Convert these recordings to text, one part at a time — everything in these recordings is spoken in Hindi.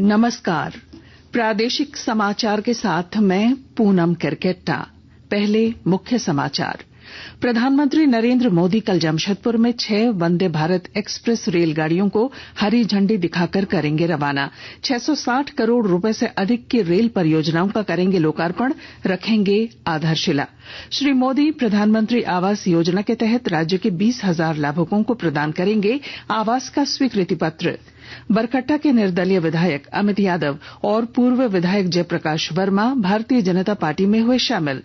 नमस्कार। प्रादेशिक समाचार के साथ मैं पूनम किरकेट्टा। पहले मुख्य समाचार। प्रधानमंत्री नरेंद्र मोदी कल जमशेदपुर में 6 वंदे भारत एक्सप्रेस रेलगाड़ियों को हरी झंडी दिखाकर करेंगे रवाना। 660 करोड़ रुपए से अधिक की रेल परियोजनाओं का करेंगे लोकार्पण, रखेंगे आधारशिला। श्री मोदी प्रधानमंत्री आवास योजना के तहत राज्य के 20,000 लाभुकों को प्रदान करेंगे आवास का स्वीकृति पत्र। बरकट्टा के निर्दलीय विधायक अमित यादव और पूर्व विधायक जयप्रकाश वर्मा भारतीय जनता पार्टी में हुए शामिल।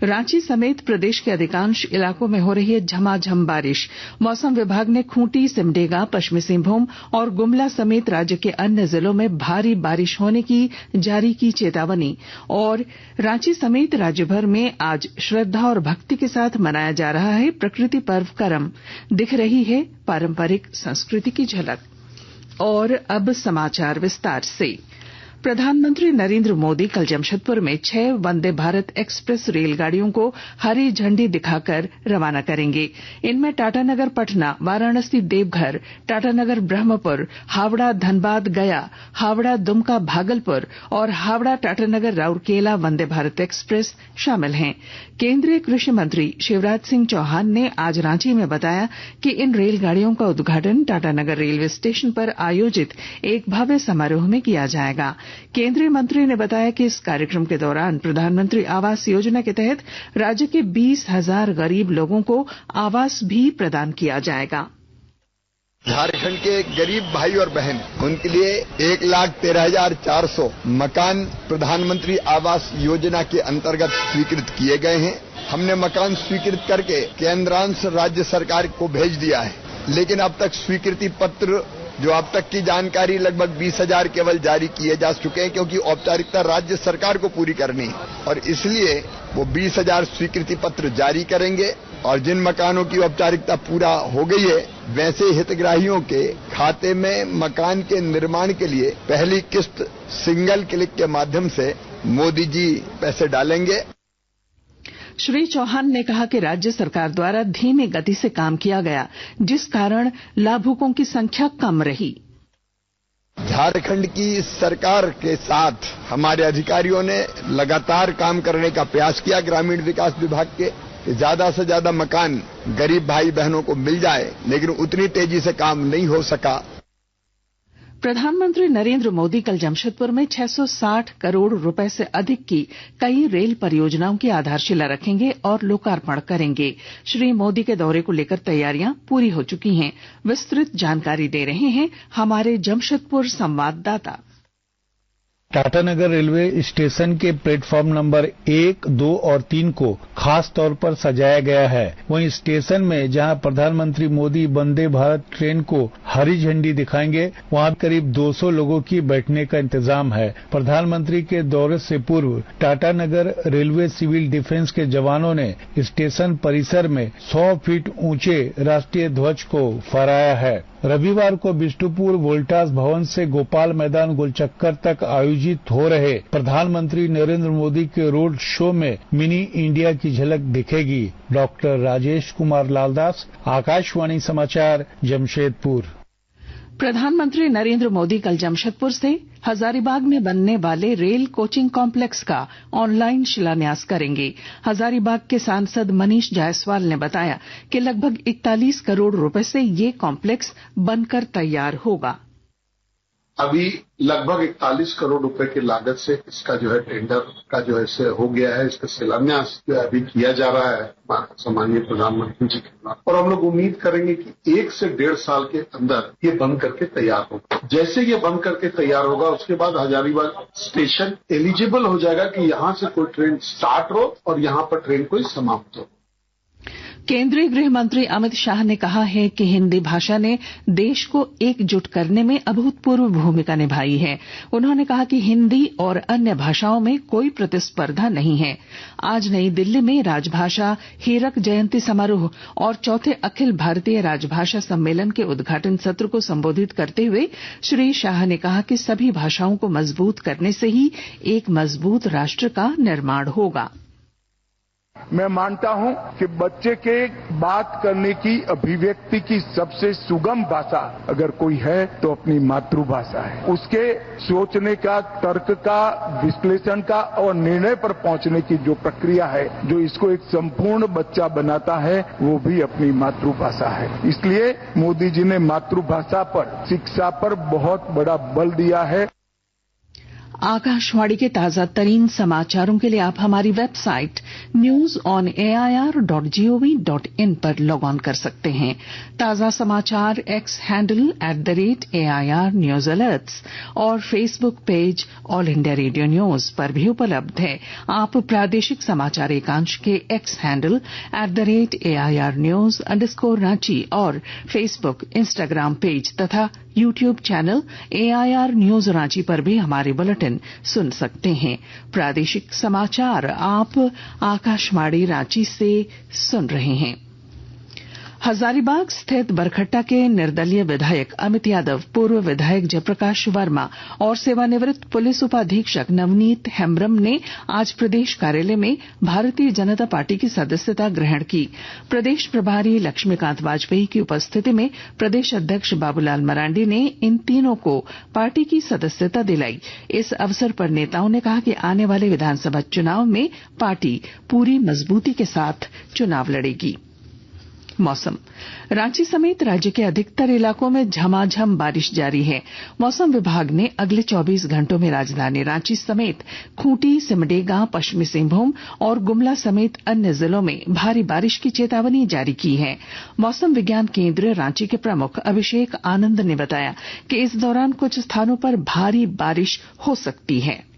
रांची समेत प्रदेश के अधिकांश इलाकों में हो रही है झमाझम बारिश। मौसम विभाग ने खूंटी, सिमडेगा, पश्चिमी सिंहभूम और गुमला समेत राज्य के अन्य जिलों में भारी बारिश होने की जारी की चेतावनी। और रांची समेत राज्य भर में आज श्रद्धा और भक्ति के साथ मनाया जा रहा है प्रकृति पर्व करम। दिख रही है पारंपरिक संस्कृति की झलक। और अब समाचार विस्तार से। प्रधानमंत्री नरेंद्र मोदी कल जमशेदपुर में 6 वंदे भारत एक्सप्रेस रेलगाड़ियों को हरी झंडी दिखाकर रवाना करेंगे। इनमें टाटानगर पटना, वाराणसी देवघर, टाटानगर ब्रह्मपुर, हावड़ा धनबाद गया, हावड़ा दुमका भागलपुर और हावड़ा टाटानगर राउरकेला वंदे भारत एक्सप्रेस शामिल हैं। केंद्रीय कृषि मंत्री शिवराज सिंह चौहान ने आज रांची में बताया कि इन रेलगाड़ियों का उद्घाटन टाटानगर रेलवे स्टेशन पर आयोजित एक भव्य समारोह में किया जाएगा। केंद्रीय मंत्री ने बताया कि इस कार्यक्रम के दौरान प्रधानमंत्री आवास योजना के तहत राज्य के 20,000 गरीब लोगों को आवास भी प्रदान किया जाएगा। झारखंड के गरीब भाई और बहन, उनके लिए 1,13,400 मकान प्रधानमंत्री आवास योजना के अंतर्गत स्वीकृत किए गए हैं। हमने मकान स्वीकृत करके केंद्रांश राज्य सरकार को भेज दिया है, लेकिन अब तक स्वीकृति पत्र जो अब तक की जानकारी लगभग 20,000 केवल जारी किए जा चुके हैं, क्योंकि औपचारिकता राज्य सरकार को पूरी करनी है और इसलिए वो 20,000 स्वीकृति पत्र जारी करेंगे। और जिन मकानों की औपचारिकता पूरा हो गई है, वैसे हितग्राहियों के खाते में मकान के निर्माण के लिए पहली किस्त सिंगल क्लिक के माध्यम से मोदी जी पैसे डालेंगे। श्री चौहान ने कहा कि राज्य सरकार द्वारा धीमी गति से काम किया गया, जिस कारण लाभुकों की संख्या कम रही। झारखंड की सरकार के साथ हमारे अधिकारियों ने लगातार काम करने का प्रयास किया ग्रामीण विकास विभाग के, कि ज्यादा से ज्यादा मकान गरीब भाई बहनों को मिल जाए, लेकिन उतनी तेजी से काम नहीं हो सका। प्रधानमंत्री नरेंद्र मोदी कल जमशेदपुर में 660 करोड़ रुपए से अधिक की कई रेल परियोजनाओं की आधारशिला रखेंगे और लोकार्पण करेंगे। श्री मोदी के दौरे को लेकर तैयारियां पूरी हो चुकी हैं। विस्तृत जानकारी दे रहे हैं हमारे जमशेदपुर संवाददाता। टाटानगर रेलवे स्टेशन के प्लेटफॉर्म नंबर 1, 2 और 3 को खास तौर पर सजाया गया है। वहीं स्टेशन में जहां प्रधानमंत्री मोदी वंदे भारत ट्रेन को हरी झंडी दिखाएंगे, वहां करीब 200 लोगों की बैठने का इंतजाम है। प्रधानमंत्री के दौरे से पूर्व टाटानगर रेलवे सिविल डिफेंस के जवानों ने स्टेशन परिसर में 100 फीट ऊंचे राष्ट्रीय ध्वज को फहराया है। रविवार को बिष्टुपुर वोल्टास भवन से गोपाल मैदान गोलचक्कर तक आयोजित हो रहे प्रधानमंत्री नरेंद्र मोदी के रोड शो में मिनी इंडिया की झलक दिखेगी। डॉक्टर राजेश कुमार लालदास, आकाशवाणी समाचार, जमशेदपुर। प्रधानमंत्री नरेंद्र मोदी कल जमशेदपुर से हजारीबाग में बनने वाले रेल कोचिंग कॉम्प्लेक्स का ऑनलाइन शिलान्यास करेंगे। हजारीबाग के सांसद मनीष जायसवाल ने बताया कि लगभग 41 करोड़ रुपए से ये कॉम्प्लेक्स बनकर तैयार होगा। अभी लगभग 41 करोड़ रुपए की लागत से इसका जो है टेंडर का जो है हो गया है। इसका शिलान्यास जो है अभी किया जा रहा है सम्माननीय प्रधानमंत्री जी के नाम, और हम लोग उम्मीद करेंगे कि 1 से 1.5 साल के अंदर ये बन करके तैयार होगा। जैसे ये बन करके तैयार होगा, उसके बाद हजारीबाग स्टेशन एलिजिबल हो जाएगा कि यहाँ से कोई ट्रेन स्टार्ट हो और यहाँ पर ट्रेन कोई समाप्त हो। केंद्रीय गृह मंत्री अमित शाह ने कहा है कि हिंदी भाषा ने देश को एकजुट करने में अभूतपूर्व भूमिका निभाई है। उन्होंने कहा कि हिंदी और अन्य भाषाओं में कोई प्रतिस्पर्धा नहीं है। आज नई दिल्ली में राजभाषा हीरक जयंती समारोह और चौथे अखिल भारतीय राजभाषा सम्मेलन के उद्घाटन सत्र को संबोधित करते हुए श्री शाह ने कहा कि सभी भाषाओं को मजबूत करने से ही एक मजबूत राष्ट्र का निर्माण होगा। मैं मानता हूं कि बच्चे के बात करने की, अभिव्यक्ति की सबसे सुगम भाषा अगर कोई है तो अपनी मातृभाषा है। उसके सोचने का, तर्क का, विश्लेषण का और निर्णय पर पहुंचने की जो प्रक्रिया है, जो इसको एक संपूर्ण बच्चा बनाता है, वो भी अपनी मातृभाषा है। इसलिए मोदी जी ने मातृभाषा पर, शिक्षा पर बहुत बड़ा बल दिया है। आकाशवाणी के ताजा तरीन समाचारों के लिए आप हमारी वेबसाइट newsonair.gov.in पर लॉग ऑन कर सकते हैं। ताजा समाचार X handle @AIR news alerts और Facebook page All India Radio news पर भी उपलब्ध है। आप प्रादेशिक समाचार एकांश के एक्स हैंडल @AIR न्यूज _ और फेसबुक, इंस्टाग्राम पेज तथा YouTube channel AIR news Ranchi पर भी हमारे बुलेटिन सुन सकते हैं। प्रादेशिक समाचार आप आकाशवाणी रांची से सुन रहे हैं। हजारीबाग स्थित बरकट्टा के निर्दलीय विधायक अमित यादव, पूर्व विधायक जयप्रकाश वर्मा और सेवानिवृत्त पुलिस उपाधीक्षक नवनीत हेम्ब्रम ने आज प्रदेश कार्यालय में भारतीय जनता पार्टी की सदस्यता ग्रहण की। प्रदेश प्रभारी लक्ष्मीकांत वाजपेयी की उपस्थिति में प्रदेश अध्यक्ष बाबूलाल मरांडी ने इन तीनों को पार्टी की सदस्यता दिलाई। इस अवसर पर नेताओं ने कहा कि आने वाले विधानसभा चुनाव में पार्टी पूरी मजबूती के साथ चुनाव लड़ेगी। मौसम। रांची समेत राज्य के अधिकतर इलाकों में झमाझम बारिश जारी है। मौसम विभाग ने अगले 24 घंटों में राजधानी रांची समेत खूंटी, सिमडेगा, पश्चिमी सिंहभूम और गुमला समेत अन्य जिलों में भारी बारिश की चेतावनी जारी की है। मौसम विज्ञान केंद्र रांची के प्रमुख अभिषेक आनंद ने बताया कि इस दौरान कुछ स्थानों पर भारी बारिश हो सकती है।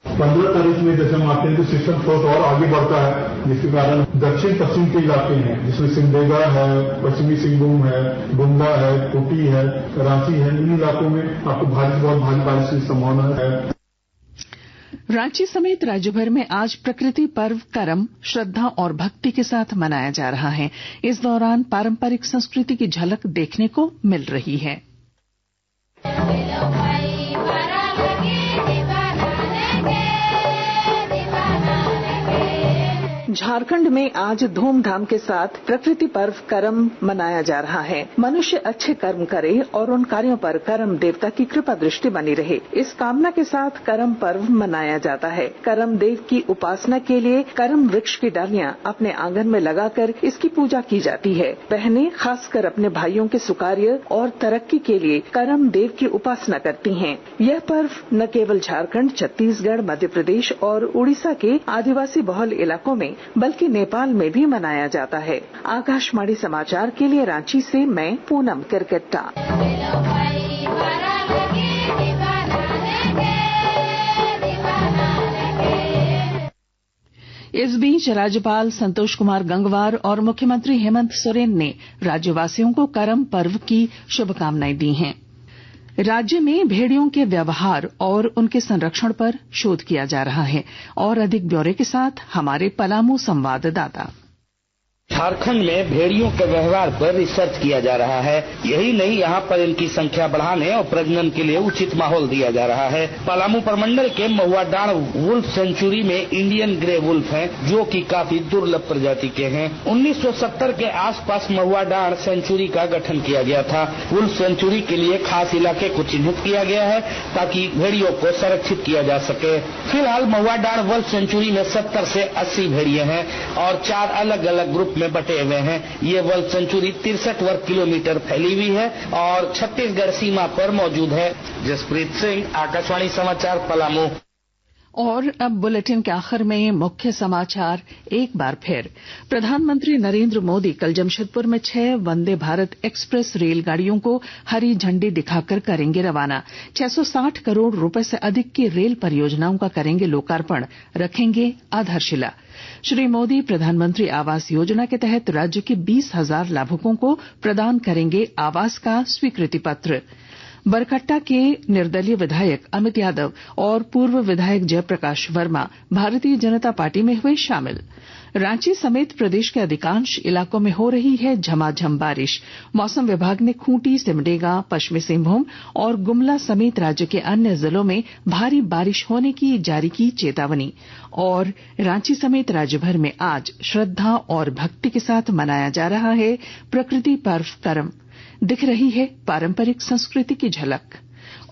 15 तारीख में जैसे हम आते हैं तो सिस्टम थोड़ा और आगे बढ़ता है, जिसके कारण दक्षिण पश्चिम के इलाके हैं जिसमें सिमडेगा है, पश्चिमी सिंहभूम है, गुमला है, खूंटी है, रांची है, इन इलाकों में आपको बहुत भारी बारिश की संभावना है। रांची समेत राज्यभर में आज प्रकृति पर्व करम श्रद्धा और भक्ति के साथ मनाया जा रहा है। इस दौरान पारंपरिक संस्कृति की झलक देखने को मिल रही है। झारखंड में आज धूमधाम के साथ प्रकृति पर्व करम मनाया जा रहा है। मनुष्य अच्छे कर्म करे और उन कार्यों पर करम देवता की कृपा दृष्टि बनी रहे, इस कामना के साथ करम पर्व मनाया जाता है। करम देव की उपासना के लिए करम वृक्ष की डालियां अपने आंगन में लगाकर इसकी पूजा की जाती है। बहनें खासकर अपने भाइयों के सुकार्य और तरक्की के लिए करम देव की उपासना करती हैं। यह पर्व न केवल झारखंड, छत्तीसगढ़, मध्य प्रदेश और उड़ीसा के आदिवासी बहुल इलाकों में बल्कि नेपाल में भी मनाया जाता है। आकाशवाणी समाचार के लिए रांची से मैं पूनम किरकेट्टा। इस बीच राज्यपाल संतोष कुमार गंगवार और मुख्यमंत्री हेमंत सोरेन ने राज्यवासियों को करम पर्व की शुभकामनाएं दी हैं। राज्य में भेड़ियों के व्यवहार और उनके संरक्षण पर शोध किया जा रहा है और अधिक ब्यौरे के साथ हमारे पलामू संवाददाता। झारखंड में भेड़ियों के व्यवहार पर रिसर्च किया जा रहा है। यही नहीं, यहाँ पर इनकी संख्या बढ़ाने और प्रजनन के लिए उचित माहौल दिया जा रहा है। पलामू प्रमंडल के महुआडांड़ वुल्फ सेंचुरी में इंडियन ग्रे वुल्फ हैं, जो कि काफी दुर्लभ प्रजाति के हैं। 1970 के आसपास महुआडांड़ सेंचुरी का गठन किया गया था। वुल्फ सेंचुरी के लिए खास इलाके को चिन्हित किया गया है ताकि भेड़ियों को संरक्षित किया जा सके। फिलहाल महुआडांड़ वुल्फ सेंचुरी में 70 से 80 भेड़िए हैं और 4 अलग अलग ग्रुप में बटे हुए हैं। ये वुल्फ सेंचुरी 63 वर्ग किलोमीटर फैली हुई है और छत्तीसगढ़ सीमा पर मौजूद है। जसप्रीत सिंह, आकाशवाणी समाचार, पलामू। और अब बुलेटिन के आखिर में मुख्य समाचार एक बार फिर। प्रधानमंत्री नरेंद्र मोदी कल जमशेदपुर में 6 वंदे भारत एक्सप्रेस रेलगाड़ियों को हरी झंडी दिखाकर करेंगे रवाना। 660 करोड़ रुपए से अधिक की रेल परियोजनाओं का करेंगे लोकार्पण, रखेंगे आधारशिला। श्री मोदी प्रधानमंत्री आवास योजना के तहत राज्य के 20,000 लाभुकों को प्रदान करेंगे आवास का स्वीकृति पत्र। बरकट्टा के निर्दलीय विधायक अमित यादव और पूर्व विधायक जयप्रकाश वर्मा भारतीय जनता पार्टी में हुए शामिल। रांची समेत प्रदेश के अधिकांश इलाकों में हो रही है झमाझम बारिश। मौसम विभाग ने खूंटी, सिमडेगा, पश्चिमी सिंहभूम और गुमला समेत राज्य के अन्य जिलों में भारी बारिश होने की जारी की चेतावनी। और रांची समेत राज्य भर में आज श्रद्धा और भक्ति के साथ मनाया जा रहा है प्रकृति पर्व करम। दिख रही है पारंपरिक संस्कृति की झलक।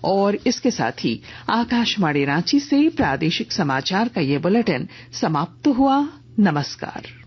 और इसके साथ ही आकाशवाणी रांची से प्रादेशिक समाचार का ये बुलेटिन समाप्त हुआ। नमस्कार।